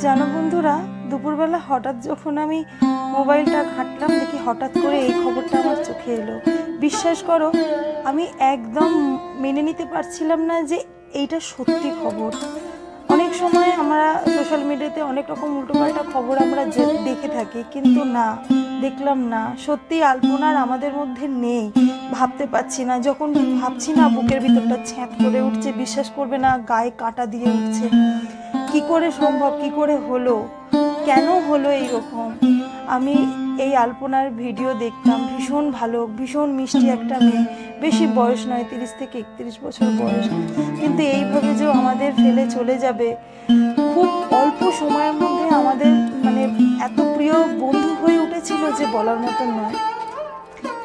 জানো বন্ধুরা, দুপুরবেলা হঠাৎ যখন আমি মোবাইলটা ঘাঁটলাম, দেখি হঠাৎ করে এই খবরটা আমার চোখে এলো। বিশ্বাস করো, আমি একদম মেনে নিতে পারছিলাম না যে এইটা সত্যি খবর। অনেক সময় আমরা সোশ্যাল মিডিয়াতে অনেক রকম উল্টোপাল্টা খবর আমরা দেখে থাকি, কিন্তু না, দেখলাম না, সত্যি আলপনার আমাদের মধ্যে নেই। ভাবতে পারছি না, যখন ভাবছি না বুকের ভিতরটা ছ্যাঁত করে উঠছে। বিশ্বাস করবে না, গায়ে কাঁটা দিয়ে উঠছে। কি করে সম্ভব, কি করে হলো, কেন হলো এইরকম? আমি এই আলপনার ভিডিও দেখতাম, ভীষণ ভালো, ভীষণ মিষ্টি একটা মেয়ে, বেশি বয়স নয়, 30 থেকে 31 বছর বয়স, কিন্তু এইভাবে যে আমাদের ফেলে চলে যাবে, খুব অল্প সময়ের মধ্যে আমাদের মানে এত প্রিয় বন্ধু হয়ে উঠেছিল যে বলার মতন নয়।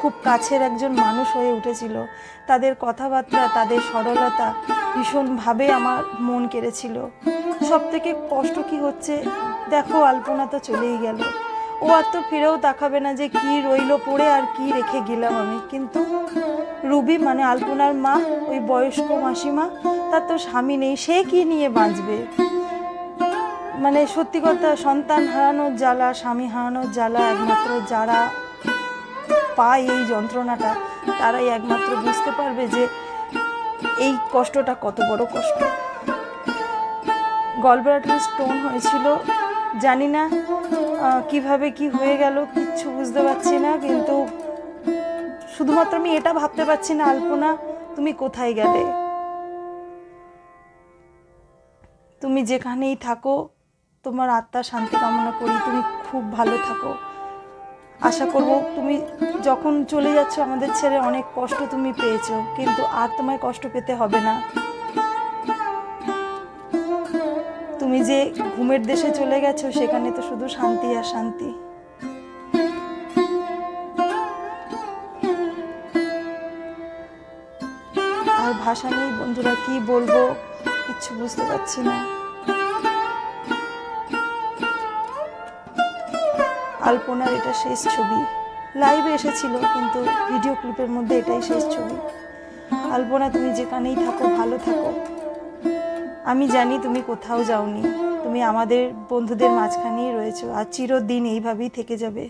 খুব কাছের একজন মানুষ হয়ে উঠেছিল। তাদের কথাবার্তা, তাদের সরলতা ভীষণভাবে আমার মন কেড়েছিল। সব থেকে কষ্ট কি হচ্ছে, দেখো আলপনা তো চলেই গেল, ও আর তো ফিরেও তাকাবে না যে কি রইলো পড়ে আর কি রেখে গেলাম আমি। কিন্তু রুবি মানে আলপনার মা, ওই বয়স্ক মাসিমা, তার তো স্বামী নেই, সে কি নিয়ে বাঁচবে? মানে সত্যি কথা, সন্তান হারানোর জ্বালা, স্বামী হারানোর জ্বালা একমাত্র যারা পায় এই যন্ত্রণাটা, তারাই একমাত্র বুঝতে পারবে যে এই কষ্টটা কত বড় কষ্ট। গলব্লাডারে স্টোন হয়েছিল, জানি না কিভাবে কি হয়ে গেল, কিচ্ছু বুঝতে পারছি না। কিন্তু শুধুমাত্র আমি এটা ভাবতে পারছি না, আলপনা তুমি কোথায় গেলে? তুমি যেখানেই থাকো, তোমার আত্মার শান্তি কামনা করি, তুমি খুব ভালো থাকো। আশা করব তুমি যখন চলে যাচ্ছ আমাদের ছেড়ে, অনেক কষ্ট তুমি পেয়েছো, কিন্তু আর তোমায় কষ্ট পেতে হবে না। তুমি যে ঘুমের দেশে চলে গেছো, সেখানে তো শুধু শান্তি আর শান্তি। আর ভাষা নেই বন্ধুরা, কি বলবো, কিচ্ছু বুঝতে পারছি না। আলপনার এটা শেষ ছবি। লাইভে এসেছিল, কিন্তু ভিডিও ক্লিপের মধ্যে এটাই শেষ ছবি। আলপনা, তুমি যেখানেই থাকো ভালো থাকো। আমি জানি তুমি কোথাও যাওনি, তুমি আমাদের বন্ধুদের মাঝখানেই রয়েছো, আর চিরদিন এইভাবেই থেকে যাবে।